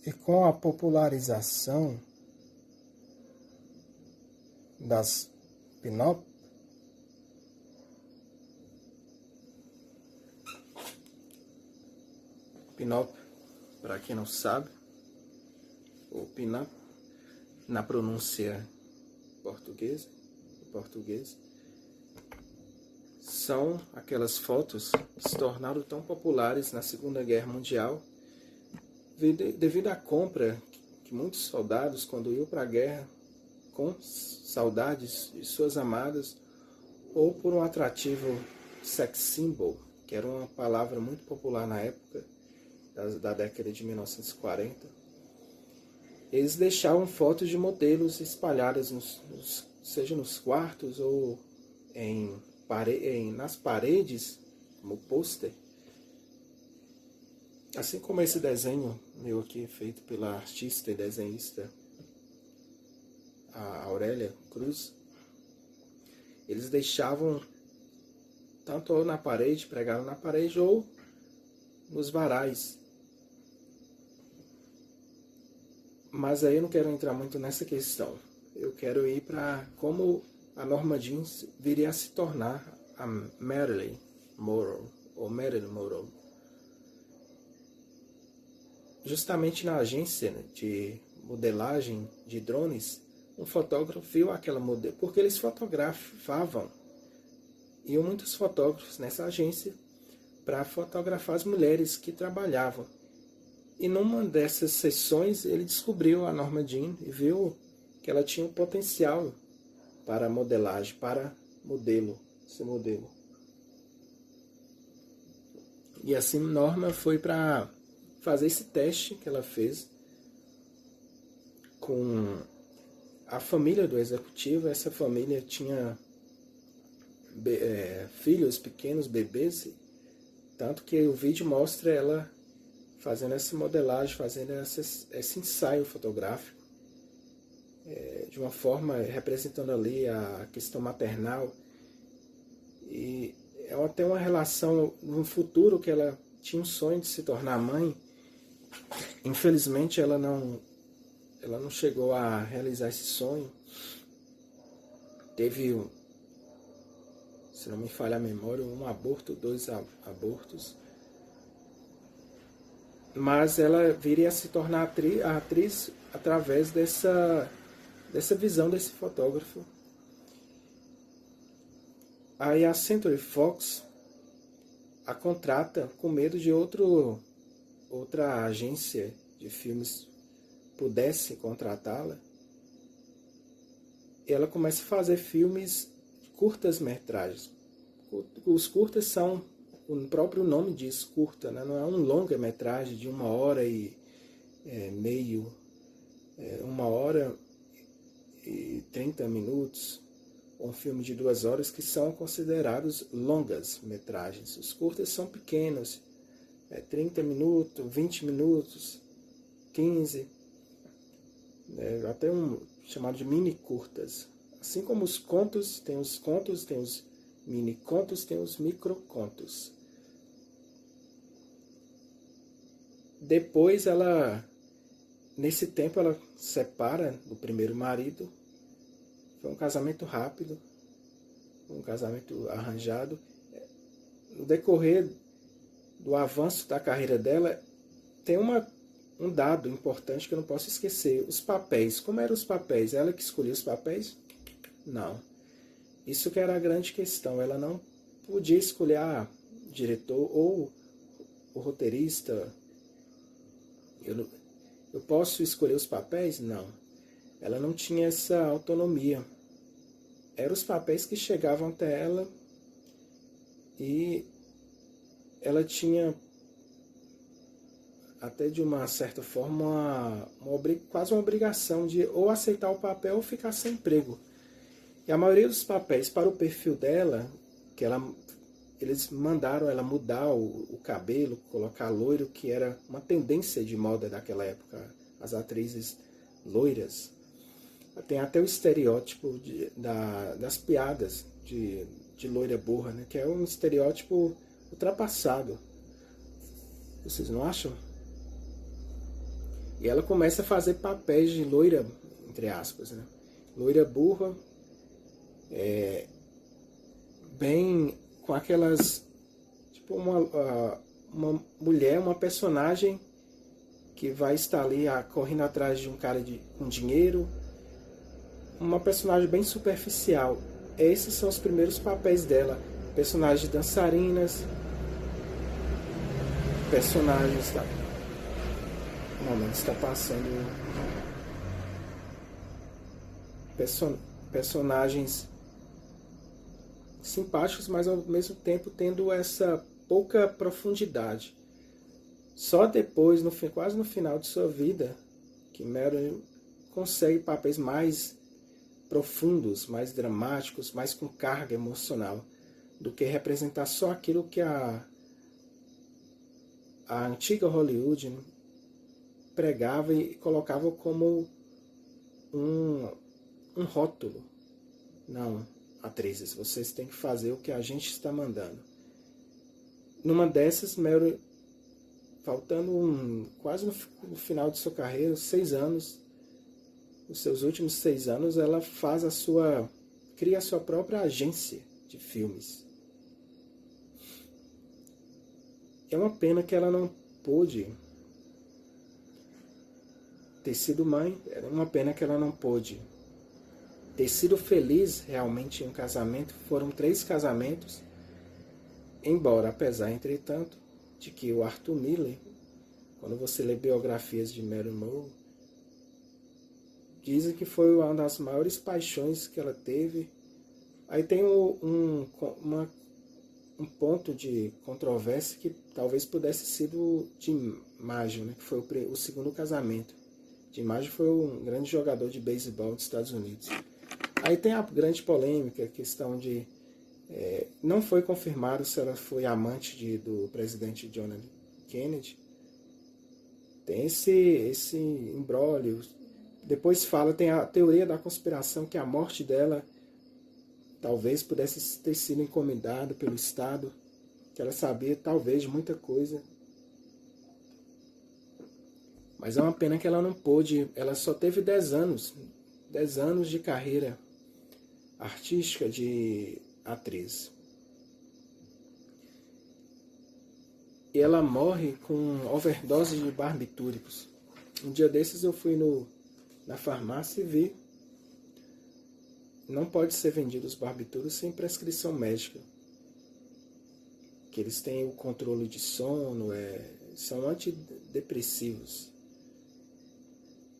E com a popularização das pin-up, para quem não sabe, o pin-up, na pronúncia portuguesa, são aquelas fotos que se tornaram tão populares na Segunda Guerra Mundial devido à compra que muitos soldados, quando iam para a guerra com saudades de suas amadas, ou por um atrativo sex symbol, que era uma palavra muito popular na época da década de 1940, eles deixavam fotos de modelos espalhadas seja nos quartos ou nas paredes, como pôster. Assim como esse desenho meu aqui, feito pela artista e desenhista a Aurélia Cruz, eles deixavam tanto ou na parede, pregaram na parede, ou nos varais. Mas aí eu não quero entrar muito nessa questão. Eu quero ir para como a Norma Jean viria a se tornar a Marilyn Monroe, ou Marilyn Monroe. Justamente na agência de modelagem de drones, um fotógrafo viu aquela modelo, porque eles fotografavam. Iam muitos fotógrafos nessa agência para fotografar as mulheres que trabalhavam. E numa dessas sessões ele descobriu a Norma Jean e viu que ela tinha um potencial para modelagem, para esse modelo. E assim Norma foi para fazer esse teste que ela fez com a família do executivo. Essa família tinha filhos pequenos, bebês, tanto que o vídeo mostra ela fazendo essa modelagem, fazendo esse ensaio fotográfico, de uma forma representando ali a questão maternal. E ela tem uma relação no futuro que ela tinha um sonho de se tornar mãe. Infelizmente ela não chegou a realizar esse sonho. Teve, se não me falha a memória, um aborto, 2 abortos. Mas ela viria a se tornar a atriz através dessa visão desse fotógrafo. Aí a Century Fox a contrata com medo de outra agência de filmes pudesse contratá-la. E ela começa a fazer filmes curtas-metragens. Os curtas são, o próprio nome diz curta, né? Não é um longa-metragem de 1h30, 1h30, ou um filme de 2 horas, que são considerados longas-metragens. Os curtas são pequenos, 30 minutos, 20 minutos, 15, até um chamado de mini-curtas. Assim como os contos, tem os mini-contos, tem os micro-contos. Depois nesse tempo ela separa do primeiro marido. Foi um casamento rápido, um casamento arranjado. No decorrer do avanço da carreira dela, tem um dado importante que eu não posso esquecer. Os papéis. Como eram os papéis? Ela que escolhia os papéis? Não. Isso que era a grande questão. Ela não podia escolher o diretor ou o roteirista. Eu posso escolher os papéis? Não. Ela não tinha essa autonomia. Eram os papéis que chegavam até ela e ela tinha, até de uma certa forma, quase uma obrigação de ou aceitar o papel ou ficar sem emprego. E a maioria dos papéis para o perfil dela, eles mandaram ela mudar o cabelo, colocar loiro, que era uma tendência de moda daquela época, as atrizes loiras. Tem até o estereótipo das piadas de loira burra, né? Que é um estereótipo ultrapassado. Vocês não acham? E ela começa a fazer papéis de loira, entre aspas, né? Loira burra, bem com aquelas, tipo uma mulher, uma personagem que vai estar ali correndo atrás de um cara com dinheiro, uma personagem bem superficial. Esses são os primeiros papéis dela, personagens dançarinas, personagens da... Um momento, está passando personagens simpáticos, mas ao mesmo tempo tendo essa pouca profundidade. Só depois, quase no final de sua vida, que Meryl consegue papéis mais profundos, mais dramáticos, mais com carga emocional, do que representar só aquilo que a antiga Hollywood, né, pregava e colocava como um rótulo. Não, atrizes, vocês têm que fazer o que a gente está mandando. Numa dessas, Meryl, faltando quase no final de sua carreira, 6 anos, os seus últimos 6 anos, ela cria a sua própria agência de filmes. É uma pena que ela não pôde ter sido mãe, é uma pena que ela não pôde ter sido feliz realmente em um casamento. Foram 3 casamentos, embora, apesar, entretanto, de que o Arthur Miller, quando você lê biografias de Marilyn Monroe, dizem que foi uma das maiores paixões que ela teve. Aí tem um ponto de controvérsia que talvez pudesse ser de Maggio, né, que foi o segundo casamento. DiMaggio foi um grande jogador de beisebol dos Estados Unidos. Aí tem a grande polêmica, a questão de... não foi confirmado se ela foi amante do presidente John F. Kennedy. Tem esse imbróglio. Depois tem a teoria da conspiração, que a morte dela talvez pudesse ter sido encomendada pelo Estado, que ela sabia talvez de muita coisa. Mas é uma pena que ela não pôde, ela só teve 10 anos de carreira artística de atriz. E ela morre com overdose de barbitúricos. Um dia desses eu fui na farmácia e vi: não pode ser vendido os barbitúricos sem prescrição médica. Que eles têm o controle de sono, são antidepressivos.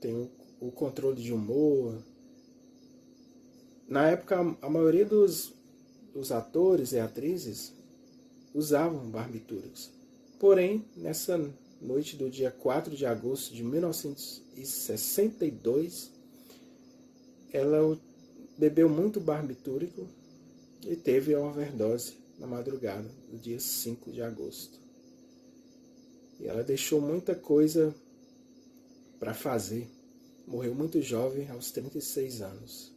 Tem o controle de humor. Na época, a maioria dos atores e atrizes usavam barbitúricos. Porém, nessa noite do dia 4 de agosto de 1962, ela bebeu muito barbitúrico e teve a overdose na madrugada do dia 5 de agosto. E ela deixou muita coisa para fazer. Morreu muito jovem, aos 36 anos.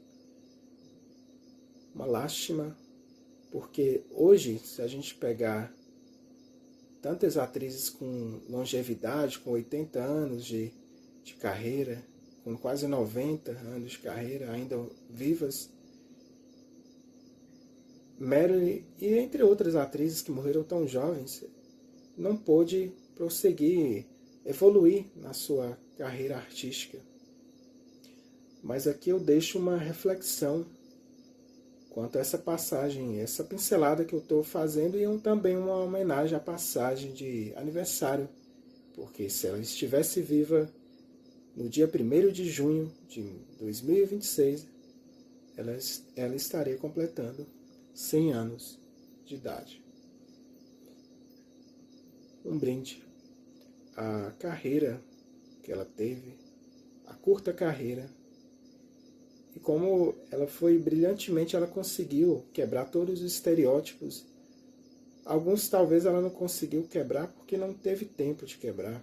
Uma lástima, porque hoje, se a gente pegar tantas atrizes com longevidade, com 80 anos de carreira, com quase 90 anos de carreira, ainda vivas, Meryl, e entre outras atrizes que morreram tão jovens, não pôde prosseguir, evoluir na sua carreira artística. Mas aqui eu deixo uma reflexão quanto a essa passagem, essa pincelada que eu estou fazendo, e também uma homenagem à passagem de aniversário, porque se ela estivesse viva no dia 1º de junho de 2026, ela estaria completando 100 anos de idade. Um brinde à carreira que ela teve, a curta carreira, e como ela foi brilhantemente, ela conseguiu quebrar todos os estereótipos. Alguns talvez ela não conseguiu quebrar porque não teve tempo de quebrar.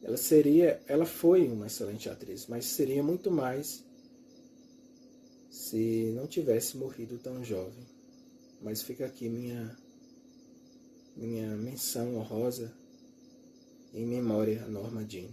Ela foi uma excelente atriz, mas seria muito mais se não tivesse morrido tão jovem. Mas fica aqui minha menção honrosa Em memória a Norma Jean.